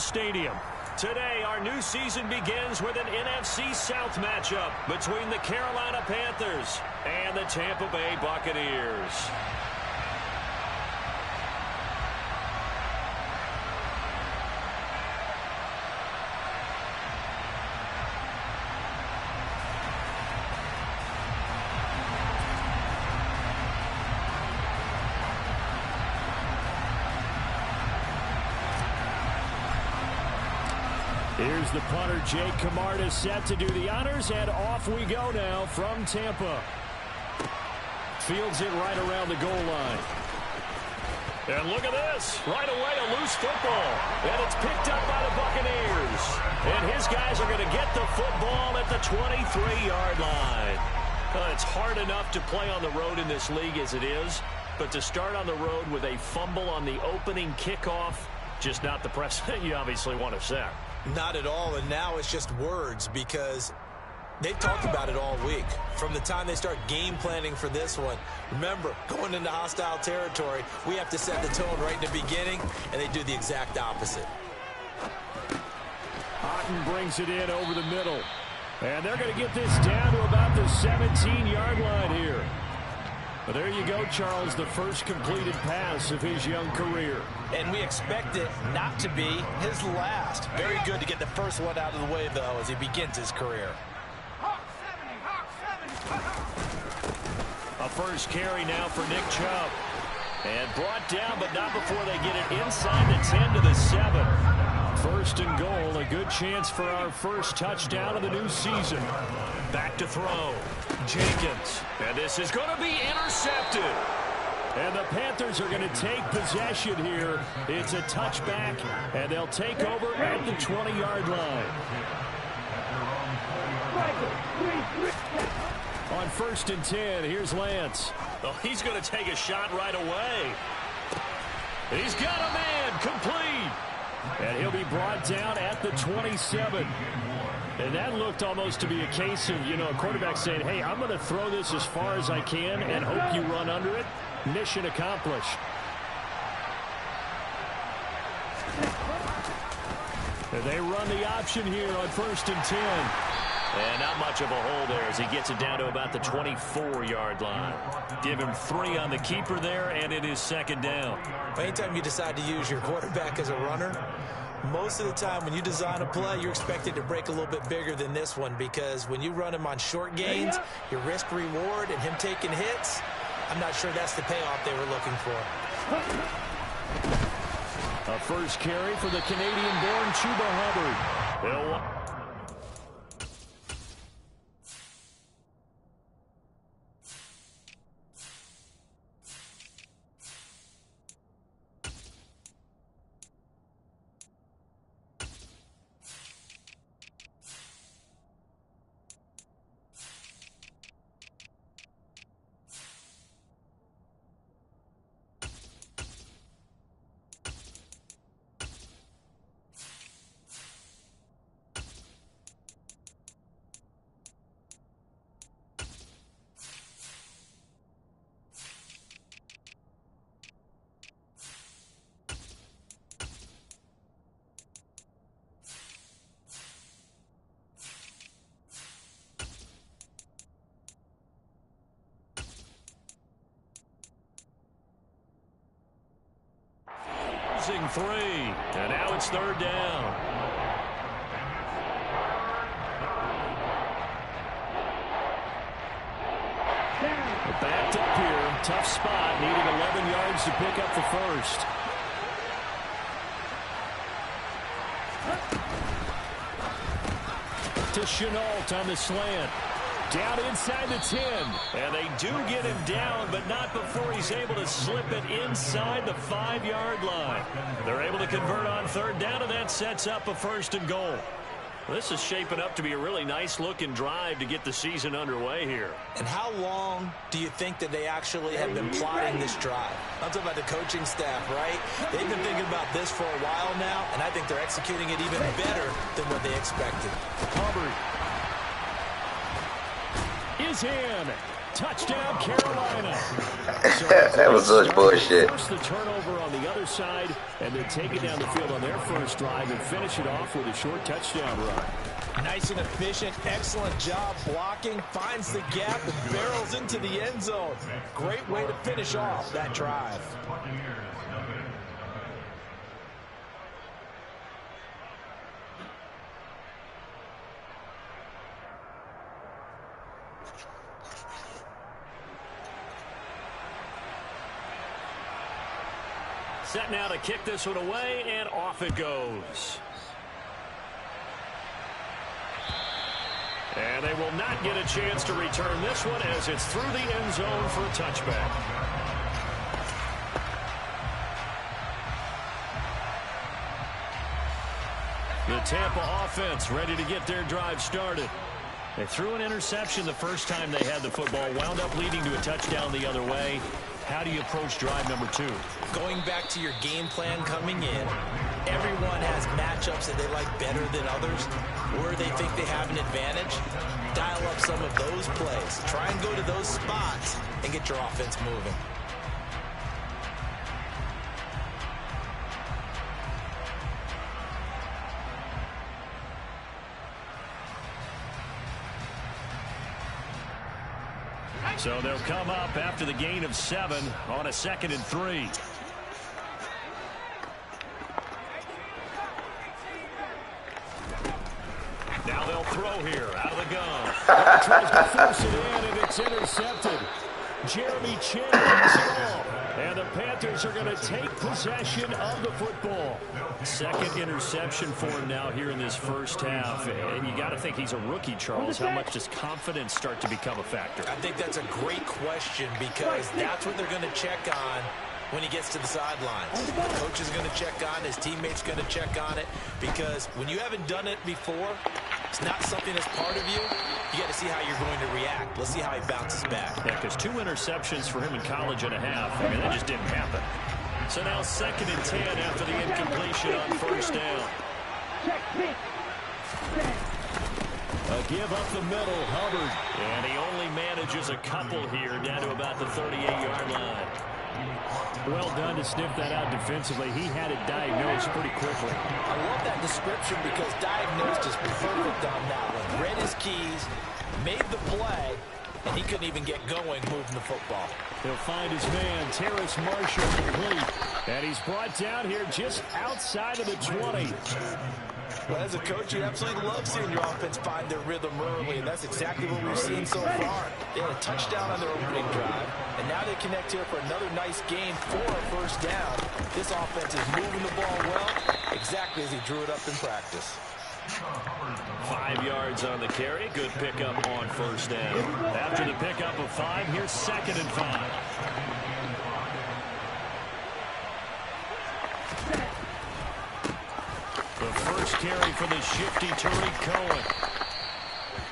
Stadium. Today, our new season begins with an NFC South matchup between the Carolina Panthers and the Tampa Bay Buccaneers. Here's the punter, Jake Camarda, set to do the honors, and off we go now from Tampa. Fields it right around the goal line. And look at this. Right away, a loose football. And it's picked up by the Buccaneers. And his guys are going to get the football at the 23-yard line. It's hard enough to play on the road in this league as it is, but to start on the road with a fumble on the opening kickoff, just not the precedent you obviously want to set. Not at all, and now it's just words because they've talked about it all week. From the time they start game planning for this one, remember, going into hostile territory, we have to set the tone right in the beginning, and they do the exact opposite. Otten brings it in over the middle, and they're going to get this down to about the 17-yard line here. But there you go, Charles, the first completed pass of his young career. And we expect it not to be his last. Very good to get the first one out of the way, though, as he begins his career. A first carry now for Nick Chubb. And brought down, but not before they get it inside the 10 to the 7. First and goal, a good chance for our first touchdown of the new season. Back to throw. Jenkins. And this is going to be intercepted. And the Panthers are going to take possession here. It's a touchback, and they'll take over at the 20-yard line. On first and 10, here's Lance. Oh, he's going to take a shot right away. He's got a man, complete. And he'll be brought down at the 27. And that looked almost to be a case of, a quarterback saying, hey, I'm going to throw this as far as I can and hope you run under it. Mission accomplished. And they run the option here on first and 10. And not much of a hole there as he gets it down to about the 24-yard line. Give him 3 on the keeper there, and it is second down. Anytime you decide to use your quarterback as a runner, most of the time when you design a play, you're expected to break a little bit bigger than this one because when you run him on short gains, your risk-reward and him taking hits, I'm not sure that's the payoff they were looking for. A first carry for the Canadian-born Chuba Hubbard. Losing 3, and now it's third down. Backed up here, tough spot, needed 11 yards to pick up the first. To Chenault on the slant. Down inside the 10. And they do get him down, but not before he's able to slip it inside the 5-yard line. They're able to convert on third down, and that sets up a first and goal. This is shaping up to be a really nice-looking drive to get the season underway here. And how long do you think that they actually have been plotting this drive? I'm talking about the coaching staff, right? They've been thinking about this for a while now, and I think they're executing it even better than what they expected. Hubbard is in. Touchdown, Carolina. That was such bullshit. Force the turnover on the other side, and then take it down the field on their first drive and finish it off with a short touchdown run. Nice and efficient, excellent job blocking, finds the gap and barrels into the end zone. Great way to finish off that drive. Set now to kick this one away, and off it goes. And they will not get a chance to return this one as it's through the end zone for a touchback. The Tampa offense ready to get their drive started. They threw an interception the first time they had the football, wound up leading to a touchdown the other way. How do you approach drive number 2? Going back to your game plan coming in, everyone has matchups that they like better than others, where they think they have an advantage. Dial up some of those plays. Try and go to those spots and get your offense moving. So they'll come up after the gain of 7 on a 2nd and 3. Now they'll throw here out of the gun. Tries to force it in, and it's intercepted. Jeremy Chin picks it off. And the Panthers are going to take possession of the football. 2nd interception for him now here in this first half. And you got to think he's a rookie, Charles. How much does confidence start to become a factor? I think that's a great question because that's what they're going to check on when he gets to the sidelines. The coach is going to check on it. His teammate's going to check on it because when you haven't done it before, it's not something that's part of you. You got to see how you're going to react. Let's see how he bounces back. Yeah, because 2 interceptions for him in college and a half. I mean, that just didn't happen. So now 2nd and 10 after the incompletion on first down. A give up the middle, Hubbard. And he only manages a couple here down to about the 38-yard line. Well done to sniff that out defensively. He had it diagnosed pretty quickly. I love that description because diagnosed is perfect on that one. Read his keys, made the play, and he couldn't even get going moving the football. He'll find his man, Terrace Marshall, complete. And he's brought down here just outside of the 20. Well, as a coach, you absolutely love seeing your offense find their rhythm early, and that's exactly what we've seen so far. They had a touchdown on their opening drive, and now they connect here for another nice game for a first down. This offense is moving the ball well, exactly as he drew it up in practice. 5 yards on the carry. Good pickup on first down. After the pickup of 5, here's 2nd and 5. The first carry for the shifty Tariq Cohen.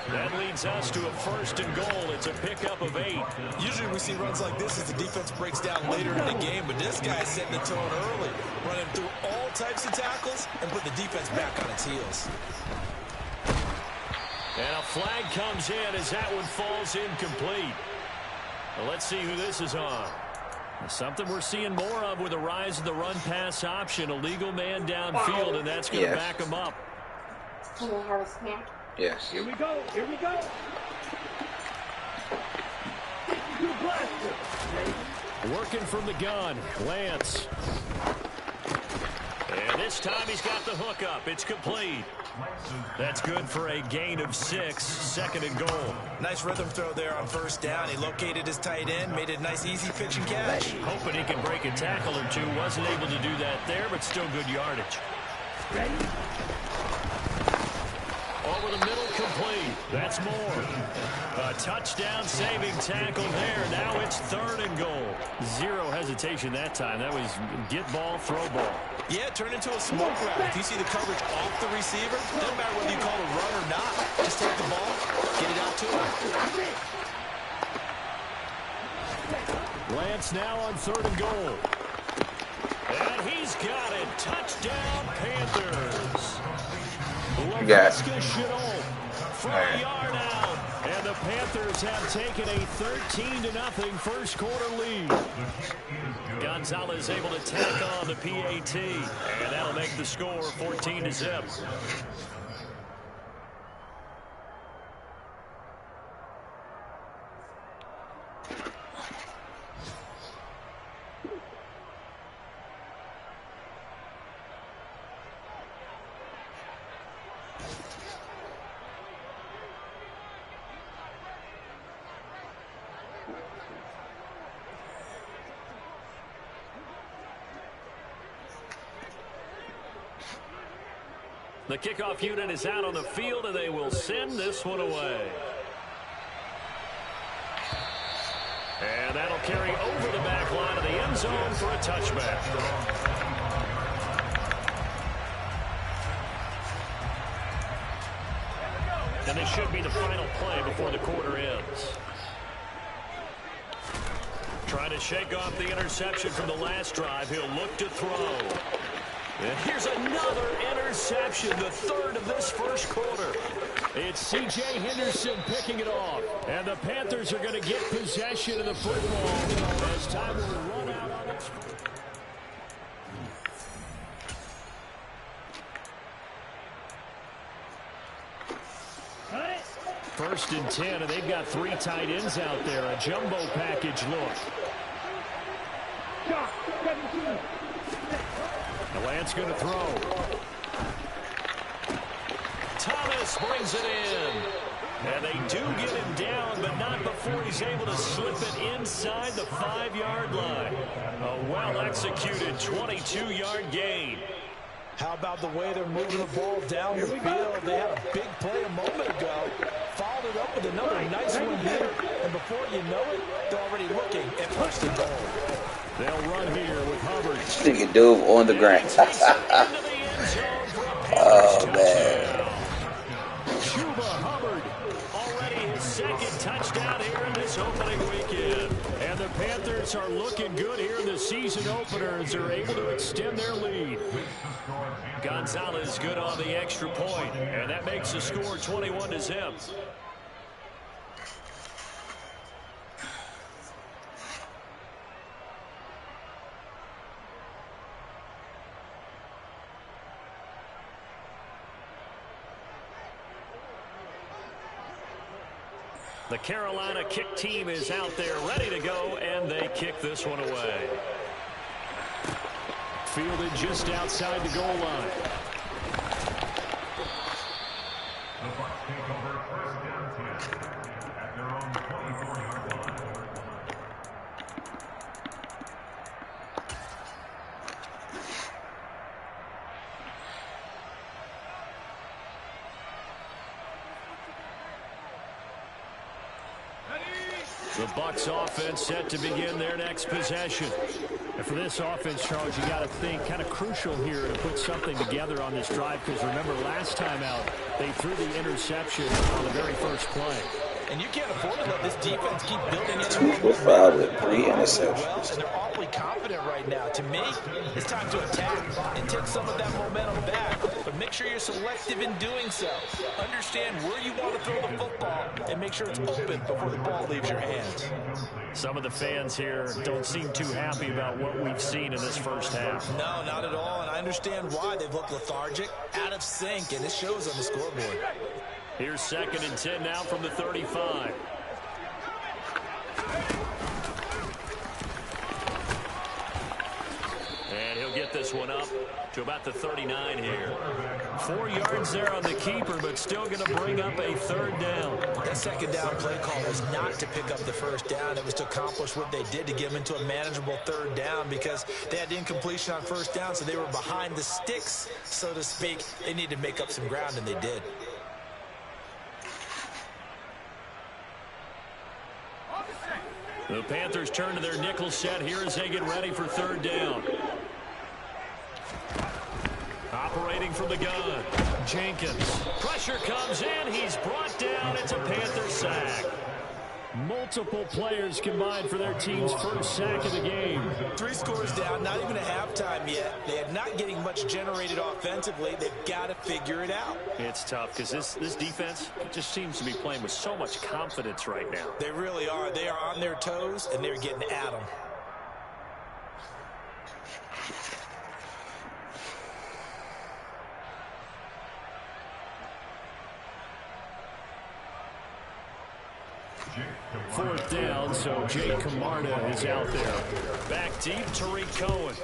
That leads us to a 1st and goal. It's a pickup of 8. Usually we see runs like this as the defense breaks down later in the game, but this guy's setting the tone early, running through all types of tackles and put the defense back on its heels. And a flag comes in as that one falls incomplete. Well, let's see who this is on. Something we're seeing more of with the rise of the run-pass option. A legal man downfield, and that's going to back him up. Can I have a snack? Yes. Here we go. Here we go. Working from the gun, Lance. And this time he's got the hook up. It's complete. That's good for a gain of 6, 2nd and goal. Nice rhythm throw there on first down. He located his tight end, made it a nice easy pitch and catch. Hoping he can break a tackle or two. Wasn't able to do that there, but still good yardage. Ready? Over the middle, complete. That's more. A touchdown saving tackle there. Now it's 3rd and goal. 0 hesitation that time. That was get ball, throw ball. Yeah, turn into a smoke route. If you see the coverage off the receiver, doesn't matter whether you call it a run or not. Just take the ball, get it out to him. Lance now on 3rd and goal. And he's got it. Touchdown, Panthers. You got From a yard out. And the Panthers have taken a 13-0 first quarter lead. Gonzalez able to tack on the PAT, and that'll make the score 14-0. The kickoff unit is out on the field, and they will send this one away. And that'll carry over the back line of the end zone for a touchback. And this should be the final play before the quarter ends. Trying to shake off the interception from the last drive. He'll look to throw. And here's another interception, the third of this first quarter. It's C.J. Henderson picking it off. And the Panthers are going to get possession of the football as time will run out on its... First and 10, and they've got 3 tight ends out there. A jumbo package look. Lance going to throw. Thomas brings it in. And they do get him down, but not before he's able to slip it inside the 5-yard line. A well-executed 22-yard gain. How about the way they're moving the ball down the field? They had a big play a moment ago. Followed it up with another nice one here. And before you know it, they're already looking at first and goal. They'll run here with Hubbard. Sticky dove on the ground. Oh, man. Chuba Hubbard, already his second touchdown here in this opening weekend. And the Panthers are looking good here in the season opener as they're able to extend their lead. Gonzalez good on the extra point, and that makes the score 21-0. The Carolina kick team is out there ready to go, and they kick this one away. Fielded just outside the goal line. The Bucs take over first down 10 at their own 24-yard line. The Bucs offense set to begin their next possession. And for this offense, Charles, you got to think kind of crucial here to put something together on this drive, because remember last time out they threw the interception on the very first play. And you can't afford to let this defense keep building into 2 for 5 with 3 interceptions. Well, and they're awfully confident right now. To me, it's time to attack and take some of that momentum back. But make sure you're selective in doing so. Understand where you want to throw the football and make sure it's open before the ball leaves your hands. Some of the fans here don't seem too happy about what we've seen in this first half. No, not at all. And I understand why. They've looked lethargic, out of sync, and it shows on the scoreboard. Here's 2nd and 10 now from the 35. And he'll get this one up to about the 39 here. 4 yards there on the keeper, but still going to bring up a 3rd down. That 2nd down play call was not to pick up the 1st down. It was to accomplish what they did to get them into a manageable 3rd down, because they had incompletion on 1st down, so they were behind the sticks, so to speak. They needed to make up some ground, and they did. The Panthers turn to their nickel set here as they get ready for 3rd down. Operating from the gun, Jenkins. Pressure comes in. He's brought down. It's a Panther sack. Multiple players combined for their team's first sack of the game. 3 scores down, not even a halftime yet. They are not getting much generated offensively. They've got to figure it out. It's tough because this defense just seems to be playing with so much confidence right now. They really are. They are on their toes, and they're getting at them. Fourth down, so Jay Camarda is out there. Back deep, Tariq Cohen.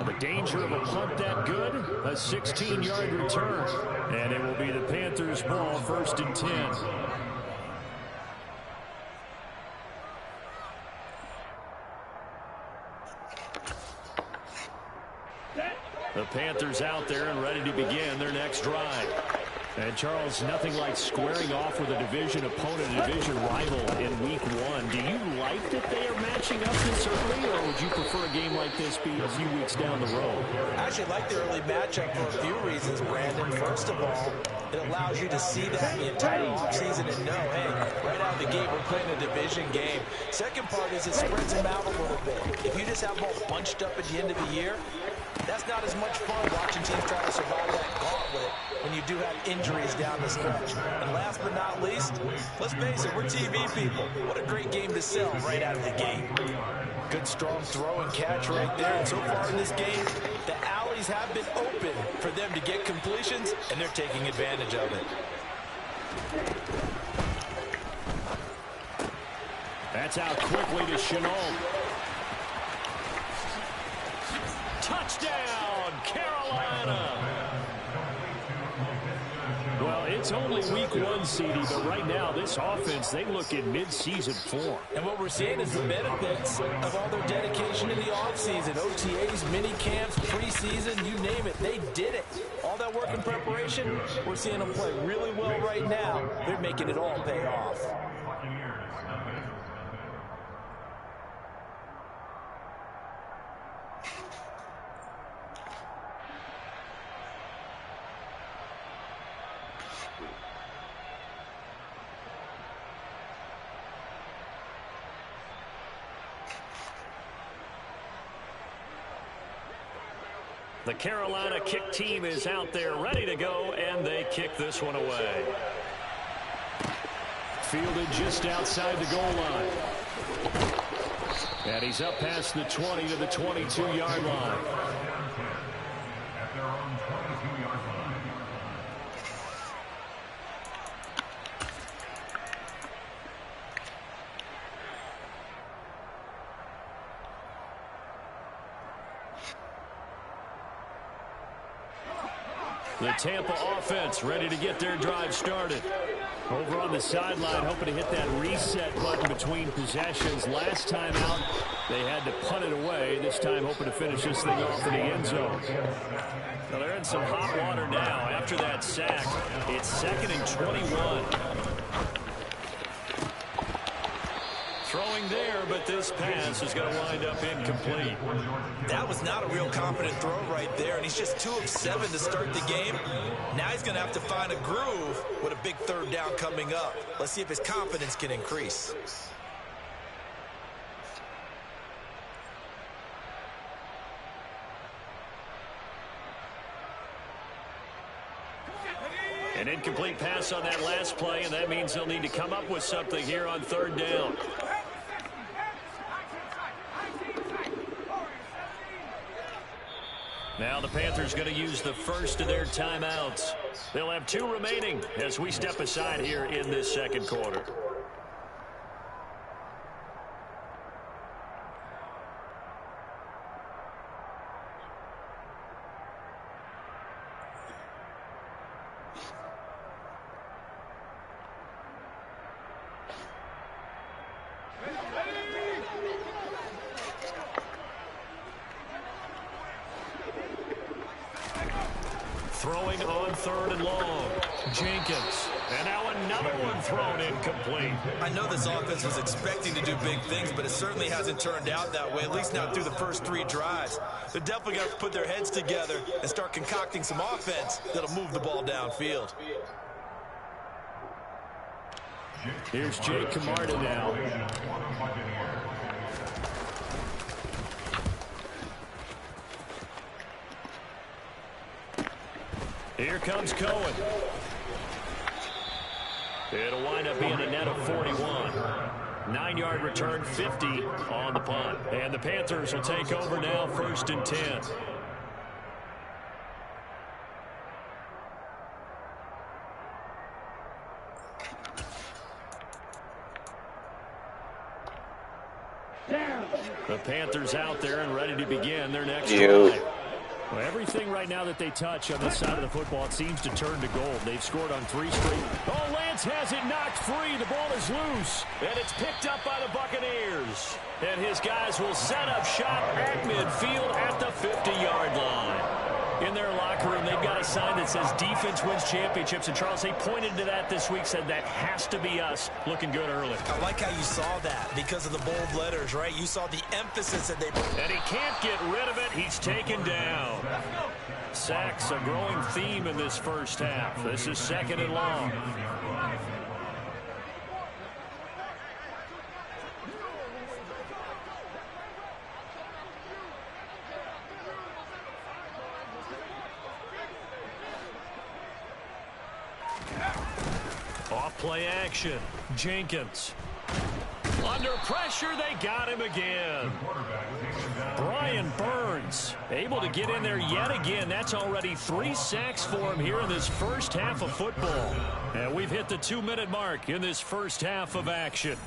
The danger of a punt that good, a 16-yard return. And it will be the Panthers' ball, 1st and 10. The Panthers out there and ready to begin their next drive. And, Charles, nothing like squaring off with a division opponent, a division rival in Week 1. Do you like that they are matching up this early, or would you prefer a game like this be a few weeks down the road? I actually like the early matchup for a few reasons, Brandon. First of all, it allows you to see that the entire offseason and know, hey, right out of the gate, we're playing a division game. Second part is it spreads them out a little bit. If you just have them all bunched up at the end of the year, that's not as much fun watching teams try to survive that gauntlet when you do have injuries down the stretch. And last but not least, let's face it, we're TV people. What a great game to sell right out of the gate. Good strong throw and catch right there. And so far in this game, the alleys have been open for them to get completions, and they're taking advantage of it. That's out quickly to Chenault. Touchdown, Carolina! Well, it's only Week 1, CD, but right now, this offense, they look in mid-season form. And what we're seeing is the benefits of all their dedication in the offseason. OTAs, mini camps, preseason, you name it, they did it. All that work in preparation, we're seeing them play really well right now. They're making it all pay off. The Carolina kick team is out there ready to go, and they kick this one away. Fielded just outside the goal line. And he's up past the 20 to the 22-yard line. At their own 22-yard line. The Tampa offense ready to get their drive started. Over on the sideline, hoping to hit that reset button between possessions. Last time out, they had to punt it away. This time, hoping to finish this thing off in the end zone. Now they're in some hot water now after that sack. It's 2nd and 21. Throwing there, but this pass is going to wind up incomplete. That was not a real confident throw right there, and he's just 2 of 7 to start the game. Now he's going to have to find a groove with a big 3rd down coming up. Let's see if his confidence can increase. An incomplete pass on that last play, and that means they'll need to come up with something here on 3rd down. Now the Panthers going to use the first of their timeouts. They'll have 2 remaining as we step aside here in this 2nd quarter. Throwing on 3rd and long. Jenkins. And now another one thrown incomplete. I know this offense was expecting to do big things, but it certainly hasn't turned out that way, at least not through the first 3 drives. They're definitely going to put their heads together and start concocting some offense that'll move the ball downfield. Here's Jake Camarda now. Here comes Cohen. It'll wind up being a net of 41. 9-yard return, 50 on the punt. And the Panthers will take over now, 1st and 10. The Panthers out there and ready to begin their next drive. Well, everything right now that they touch on this side of the football, it seems to turn to gold. They've scored on 3 straight. Oh, Lance has it knocked free. The ball is loose, and it's picked up by the Buccaneers. And his guys will set up shop at midfield at the 50-yard line. In their locker room, they've got a sign that says defense wins championships. And, Charles, they pointed to that this week, said that has to be us. Looking good early. I like how you saw that because of the bold letters, right? You saw the emphasis that they put. And he can't get rid of it. He's taken down. Sacks, a growing theme in this first half. This is 2nd and long. Off-play action. Jenkins. Under pressure, they got him again. Brian Burns able to get in there yet again. That's already 3 sacks for him here in this first half of football. And we've hit the 2-minute mark in this first half of action.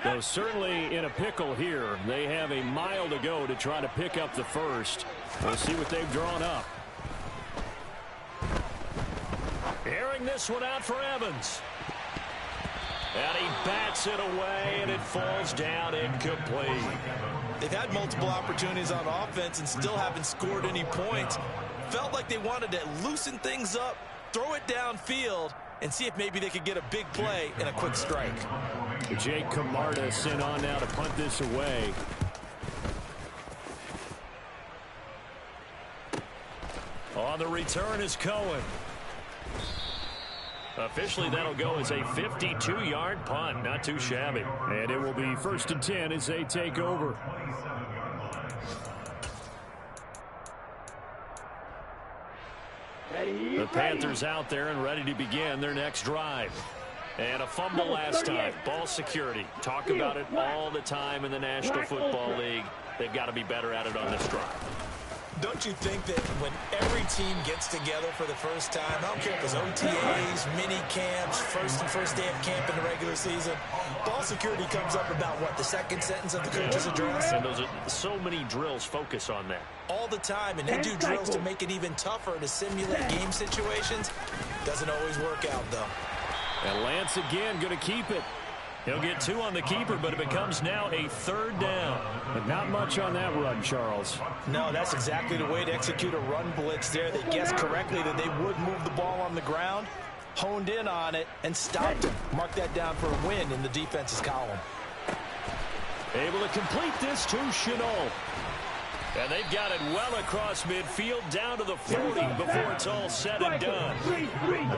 Though certainly in a pickle here. They have a mile to go to try to pick up the first. We'll see what they've drawn up. Airing this one out for Evans. And he bats it away, and it falls down incomplete. They've had multiple opportunities on offense and still haven't scored any points. Felt like they wanted to loosen things up, throw it downfield, and see if maybe they could get a big play and a quick strike. Jake Camarda sent on now to punt this away. On the return is Cohen. Officially, that'll go as a 52-yard punt. Not too shabby. And it will be 1st and 10 as they take over. The Panthers out there and ready to begin their next drive. And a fumble last time. Ball security. Talk about it all the time in the National Football League. They've got to be better at it on this drive. Don't you think that when every team gets together for the first time, I don't care if it's OTAs, mini camps, first day of camp in the regular season, ball security comes up about what, the second sentence of the coach's address? And those are so many drills focus on that. All the time, and they do drills to make it even tougher to simulate game situations. Doesn't always work out, though. And Lance again going to keep it. He'll get 2 on the keeper, but it becomes now a 3rd down. But not much on that run, Charles. No, that's exactly the way to execute a run blitz there. They guessed correctly that they would move the ball on the ground, honed in on it, and stopped it. Mark that down for a win in the defense's column. Able to complete this to Chenault. And they've got it well across midfield down to the 40 before it's all said and done.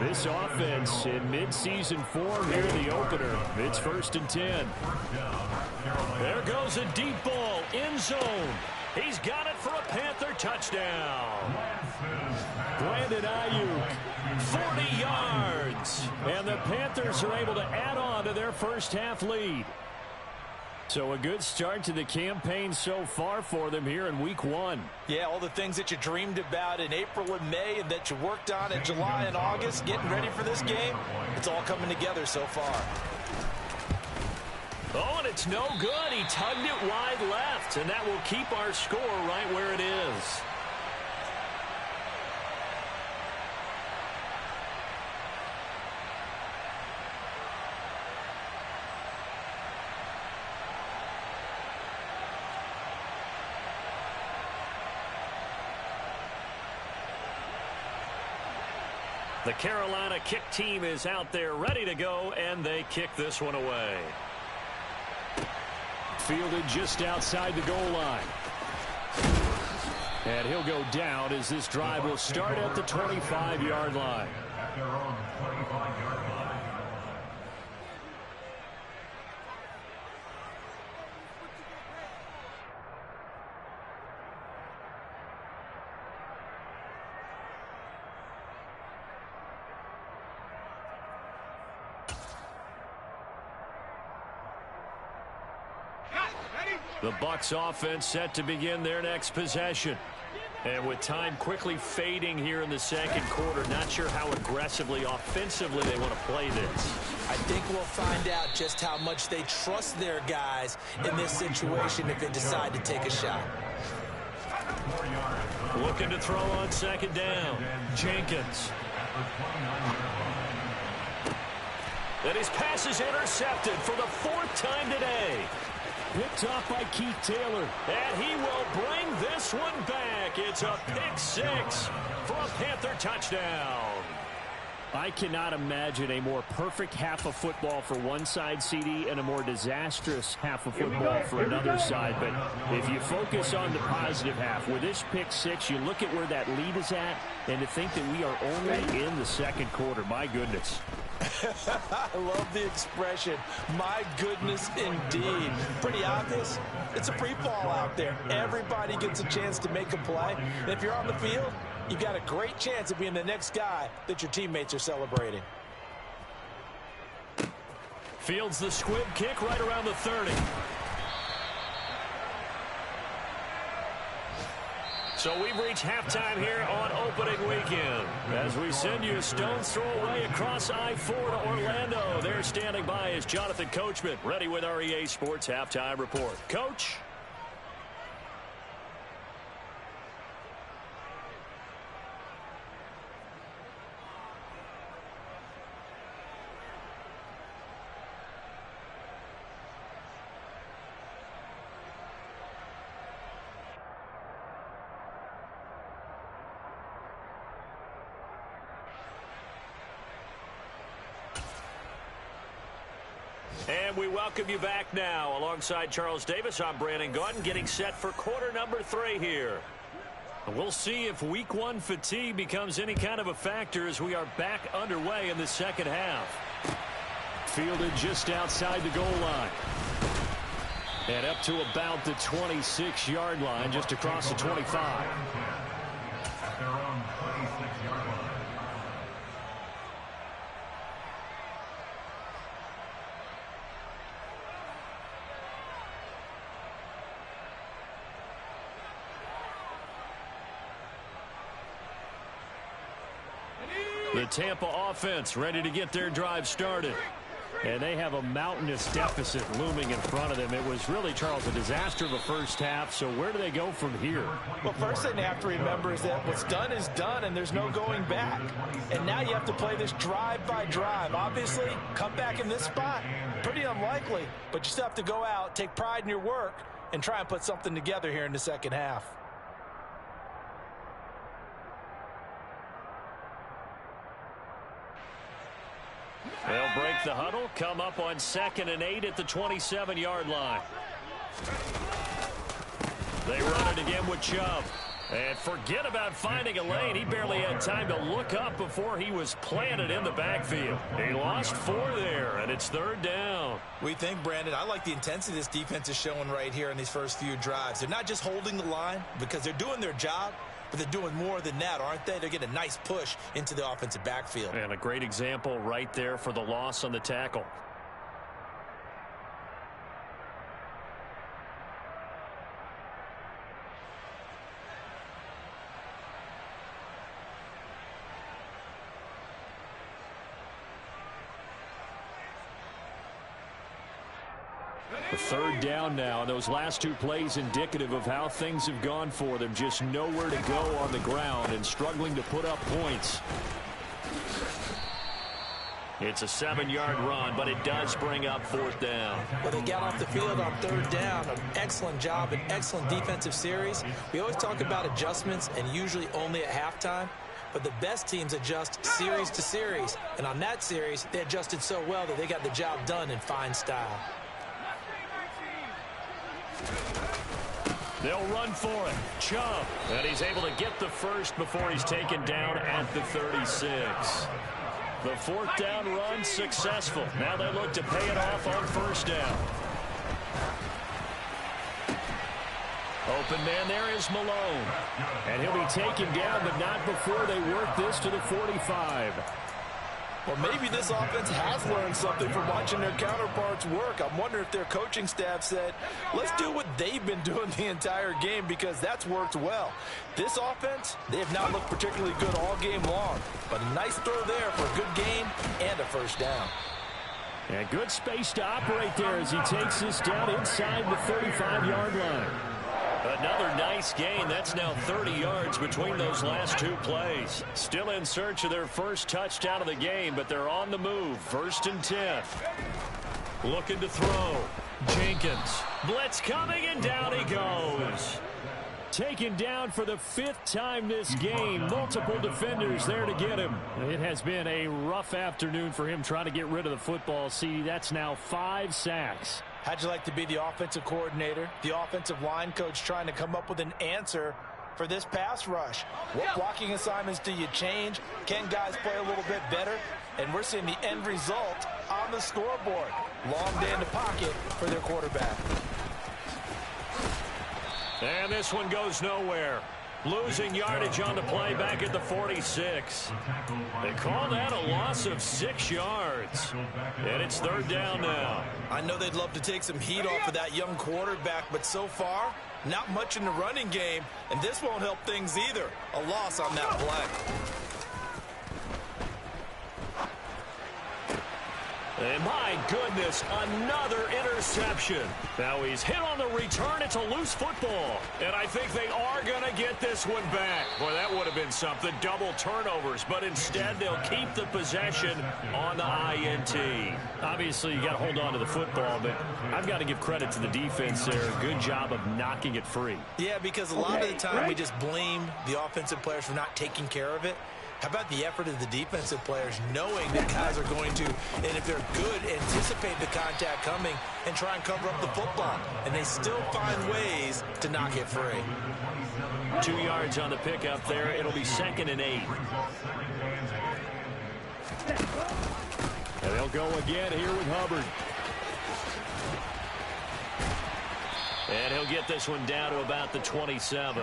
This offense in midseason form here in the opener. It's 1st and 10. There goes a deep ball, end zone. He's got it for a Panther touchdown. Brandon Ayuk, 40 yards. And the Panthers are able to add on to their first half lead. So a good start to the campaign so far for them here in week 1. Yeah, all the things that you dreamed about in April and May and that you worked on in July and August, getting ready for this game, it's all coming together so far. Oh, and it's no good. He tugged it wide left, and that will keep our score right where it is. The Carolina kick team is out there ready to go, and they kick this one away. Fielded just outside the goal line. And he'll go down as this drive will start at the 25-yard line. At their own 25-yard line. The Bucs offense set to begin their next possession. And with time quickly fading here in the second quarter, not sure how aggressively, offensively they want to play this. I think we'll find out just how much they trust their guys in this situation if they decide to take a shot. Looking to throw on second down. Jenkins. And his pass is intercepted for the 4th time today. Picked off by Keith Taylor. And he will bring this one back. It's a pick 6 for a Panther touchdown. I cannot imagine a more perfect half of football for one side, CD, and a more disastrous half of football for another side. But if you focus on the positive half, with this pick 6, you look at where that lead is at, and to think that we are only in the second quarter. My goodness. I love the expression, my goodness indeed. Pretty obvious. It's a free fall out there. Everybody gets a chance to make a play. And if you're on the field, you've got a great chance of being the next guy that your teammates are celebrating. Fields the squib kick right around the 30. So we've reached halftime here on opening weekend. As we send you a stone's throw away across I-4 to Orlando. There standing by is Jonathan Coachman, ready with our EA Sports Halftime Report. Coach? And we welcome you back now. Alongside Charles Davis, I'm Brandon Gaudin, getting set for quarter number 3 here. And we'll see if week 1 fatigue becomes any kind of a factor as we are back underway in the second half. Fielded just outside the goal line. And up to about the 26-yard line, just across the 25. At their own 26-yard line. The Tampa offense ready to get their drive started. And they have a mountainous deficit looming in front of them. It was really, Charles, a disaster of a first half. So where do they go from here? Well, first thing they have to remember is that what's done is done, and there's no going back. And now you have to play this drive by drive. Obviously, come back in this spot, pretty unlikely. But you still have to go out, take pride in your work, and try and put something together here in the second half. They'll break the huddle, come up on 2nd and 8 at the 27-yard line. They run it again with Chubb. And forget about finding a lane. He barely had time to look up before he was planted in the backfield. He lost 4 there, and it's 3rd down. We think, Brandon, I like the intensity this defense is showing right here in these first few drives. They're not just holding the line because they're doing their job, but they're doing more than that, aren't they? They're getting a nice push into the offensive backfield. And a great example right there for the loss on the tackle. The 3rd down now, and those last 2 plays indicative of how things have gone for them. Just nowhere to go on the ground and struggling to put up points. It's a 7-yard run, but it does bring up 4th down. Well, they got off the field on 3rd down. An excellent job, an excellent defensive series. We always talk about adjustments and usually only at halftime. but the best teams adjust series to series. And on that series, they adjusted so well that they got the job done in fine style. They'll run for it. Chubb. And he's able to get the first before he's taken down at the 36. The fourth down run successful. Now they look to pay it off on first down. Open man there is Malone. And he'll be taken down, but not before they work this to the 45. Well, maybe this offense has learned something from watching their counterparts work. I'm wondering if their coaching staff said, let's do what they've been doing the entire game, because that's worked well. This offense, they have not looked particularly good all game long, but a nice throw there for a good gain and a first down. And good space to operate there as he takes this down inside the 35-yard line. Another nice gain. That's now 30 yards between those last two plays. Still in search of their first touchdown of the game, but they're on the move. 1st and 10. Looking to throw. Jenkins. Blitz coming, and down he goes. Taken down for the 5th time this game. Multiple defenders there to get him. It has been a rough afternoon for him trying to get rid of the football. See, that's now 5 sacks. How'd you like to be the offensive coordinator, the offensive line coach, trying to come up with an answer for this pass rush? What blocking assignments do you change? Can guys play a little bit better? And we're seeing the end result on the scoreboard. Long day in the pocket for their quarterback. And this one goes nowhere. Losing yardage on the play back at the 46. They call that a loss of 6 yards. And it's 3rd down now. I know they'd love to take some heat off of that young quarterback, but so far, not much in the running game, and this won't help things either. A loss on that play. And my goodness, another interception. Now he's hit on the return. It's a loose football. And I think they are going to get this one back. Boy, that would have been something. Double turnovers. But instead, they'll keep the possession on the INT. Obviously, you got to hold on to the football, but I've got to give credit to the defense there. Good job of knocking it free. Yeah, because a lot of the time we just blame the offensive players for not taking care of it. How about the effort of the defensive players knowing that guys are going to, and if they're good, anticipate the contact coming and try and cover up the football. And they still find ways to knock it free. 2 yards on the pickup there. It'll be 2nd and 8. And they'll go again here with Hubbard. And he'll get this one down to about the 27.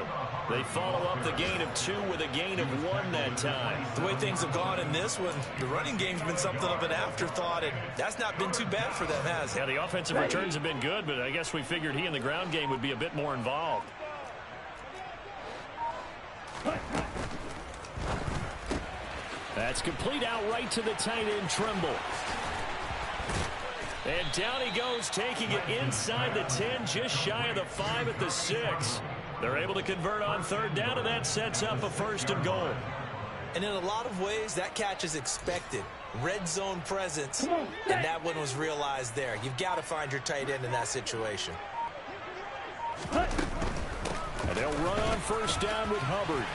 They follow up the gain of 2 with a gain of 1 that time. The way things have gone in this one, the running game's been something of an afterthought, and that's not been too bad for them, has it? Yeah, the offensive returns have been good, but I guess we figured he in the ground game would be a bit more involved. That's complete out right to the tight end, Trimble. And down he goes, taking it inside the 10, just shy of the 5 at the 6. They're able to convert on 3rd down, and that sets up a 1st and goal. And in a lot of ways, that catch is expected. Red zone presence, and that one was realized there. You've got to find your tight end in that situation. And they'll run on 1st down with Hubbard.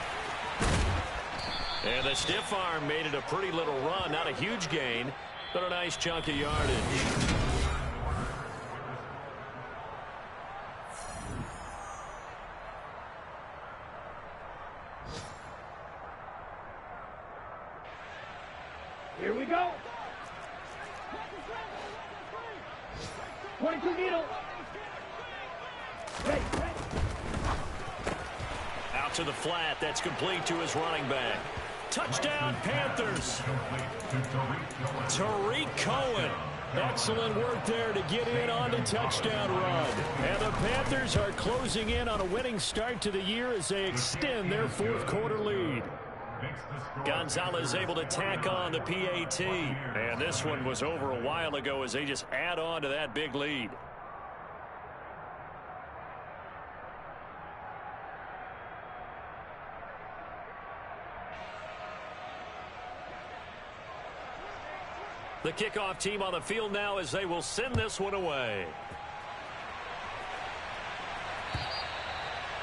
And the stiff arm made it a pretty little run. Not a huge gain, but a nice chunk of yardage. Here we go. 22 needle. Ready. Out to the flat. That's complete to his running back. Touchdown, Panthers. Tariq Cohen. Excellent work there to get in on the touchdown run. And the Panthers are closing in on a winning start to the year as they extend their 4th quarter lead. Gonzalez able to tack on the PAT. And this one was over a while ago as they just add on to that big lead. The kickoff team on the field now as they will send this one away.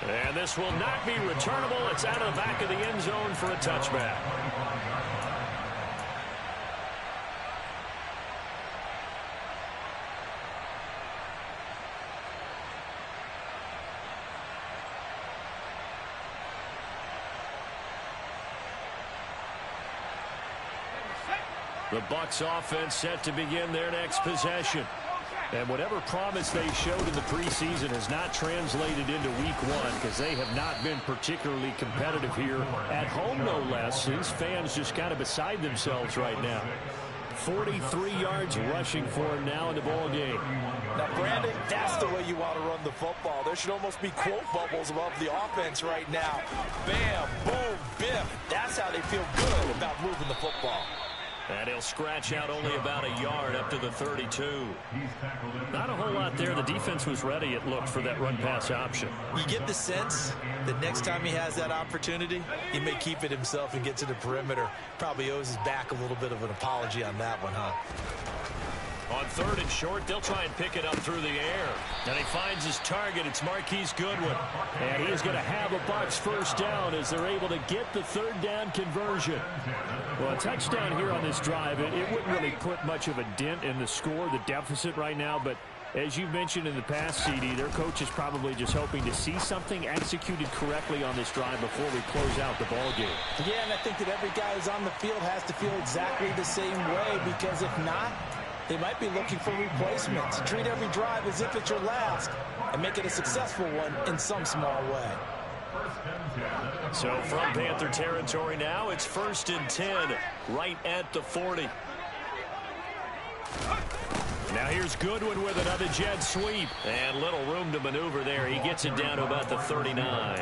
And this will not be returnable. It's out of the back of the end zone for a touchback. The Bucs offense set to begin their next possession. And whatever promise they showed in the preseason has not translated into week one because they have not been particularly competitive here at home, no less. These fans just kind of beside themselves right now. 43 yards rushing for him now in the ball game. Now, Brandon, that's the way you want to run the football. There should almost be quote bubbles above the offense right now. Bam, boom, biff. That's how they feel good about moving the football. And he'll scratch out only about a yard up to the 32. Not a whole lot there. The defense was ready, it looked, for that run-pass option. You get the sense that next time he has that opportunity, he may keep it himself and get to the perimeter. Probably owes his back a little bit of an apology on that one, huh? On 3rd and short, they'll try and pick it up through the air. And he finds his target. It's Marquise Goodwin. And he's going to have a Bucs first down as they're able to get the 3rd down conversion. Well, a touchdown here on this drive, it wouldn't really put much of a dent in the score, the deficit right now. But as you mentioned in the past, CD, their coach is probably just hoping to see something executed correctly on this drive before we close out the ball game. Yeah, and I think that every guy who's on the field has to feel exactly the same way, because if not, they might be looking for replacements. Treat every drive as if it's your last and make it a successful one in some small way. So from Panther territory now, it's 1st and 10 right at the 40. Now here's Goodwin with another jet sweep. And little room to maneuver there. He gets it down to about the 39.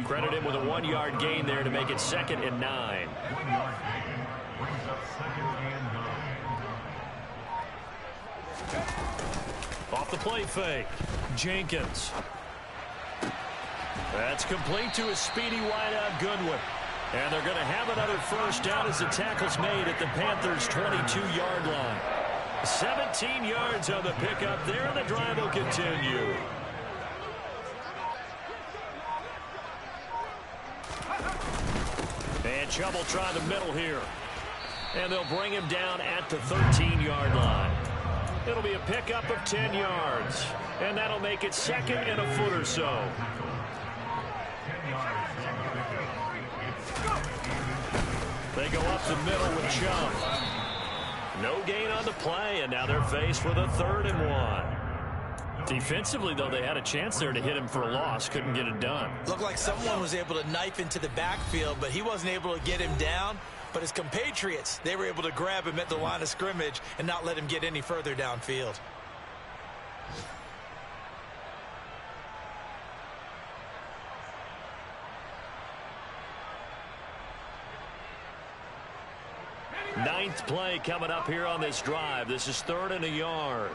Credit him with a 1-yard gain there to make it 2nd and 9. 1-yard gain brings up 2nd and 9. Off the play fake, Jenkins. That's complete to a speedy wideout Goodwin. And they're going to have another first down as the tackle's made at the Panthers' 22-yard line. 17 yards on the pickup there, and the drive will continue. And Chubb will try the middle here. And they'll bring him down at the 13-yard line. It'll be a pickup of 10 yards. And that'll make it 2nd and a foot or so. They go up the middle with Chubb. No gain on the play, and now they're faced with a 3rd and 1. Defensively, though, they had a chance there to hit him for a loss. Couldn't get it done. Looked like someone was able to knife into the backfield, but he wasn't able to get him down. But his compatriots, they were able to grab him at the line of scrimmage and not let him get any further downfield. Ninth play coming up here on this drive. This is 3rd and a yard.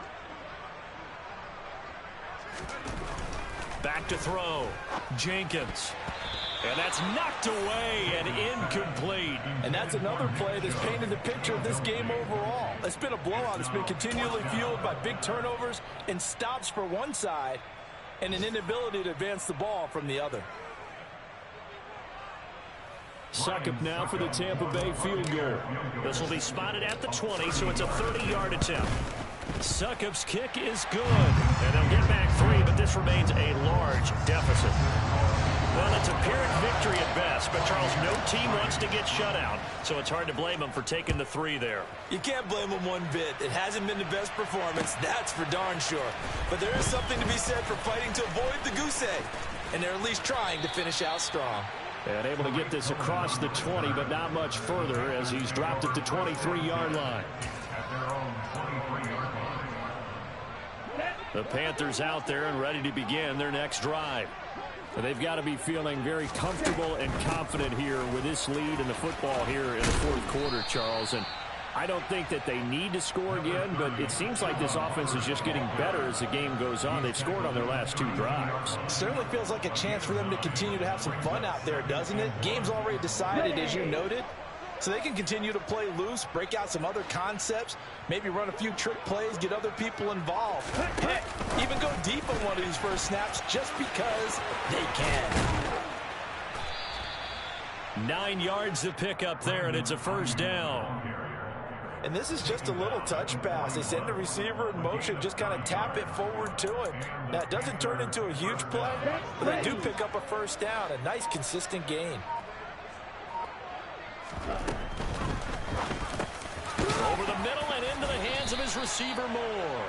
Back to throw. Jenkins. And that's knocked away and incomplete. And that's another play that's painted the picture of this game overall. It's been a blowout. It's been continually fueled by big turnovers and stops for one side and an inability to advance the ball from the other. Suckup now for the Tampa Bay field goal. This will be spotted at the 20, so it's a 30-yard attempt. Suckup's kick is good. And they'll get back 3, but this remains a large deficit. Well, it's a Pyrrhic victory at best, but Charles, no team wants to get shut out, so it's hard to blame them for taking the 3 there. You can't blame them one bit. It hasn't been the best performance, that's for darn sure. But there is something to be said for fighting to avoid the goose egg, and they're at least trying to finish out strong. And able to get this across the 20, but not much further as he's dropped at the 23-yard line. At their own 23-yard line. The Panthers out there and ready to begin their next drive. They've got to be feeling very comfortable and confident here with this lead in the football here in the 4th quarter, Charles. And I don't think that they need to score again, but it seems like this offense is just getting better as the game goes on. They've scored on their last 2 drives. Certainly feels like a chance for them to continue to have some fun out there, doesn't it? Game's already decided, as you noted. So they can continue to play loose, break out some other concepts, maybe run a few trick plays, get other people involved. Heck, even go deep on one of these first snaps just because they can. 9 yards to pick up there, and it's a first down. And this is just a little touch pass. They send the receiver in motion, just kind of tap it forward to him. Now, it doesn't turn into a huge play, but they do pick up a first down, a nice, consistent gain. Over the middle and into the hands of his receiver Moore.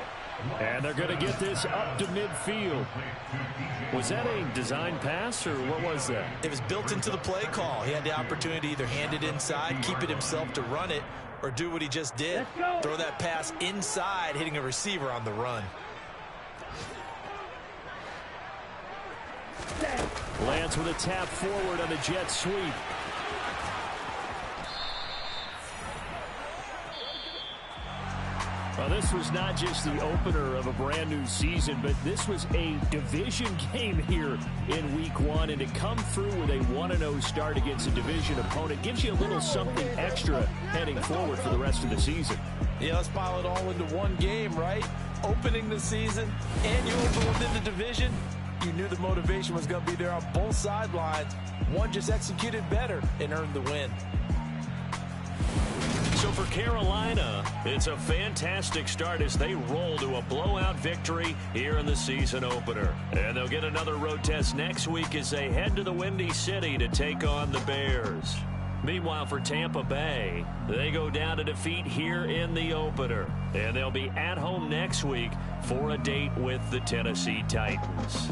And they're going to get this up to midfield. Was that a design pass, or what was that? It was built into the play call. He had the opportunity to either hand it inside, keep it himself to run it, or do what he just did. Throw that pass inside, hitting a receiver on the run. Lance with a tap forward on the jet sweep. Well, this was not just the opener of a brand new season, but this was a division game here in week 1. And to come through with a 1-0 start against a division opponent gives you a little something extra heading forward for the rest of the season. Yeah, let's pile it all into one game, right? Opening the season, and you open within the division. You knew the motivation was going to be there on both sidelines. One just executed better and earned the win. So for Carolina, it's a fantastic start as they roll to a blowout victory here in the season opener. And they'll get another road test next week as they head to the Windy City to take on the Bears. Meanwhile, for Tampa Bay, they go down to defeat here in the opener. And they'll be at home next week for a date with the Tennessee Titans.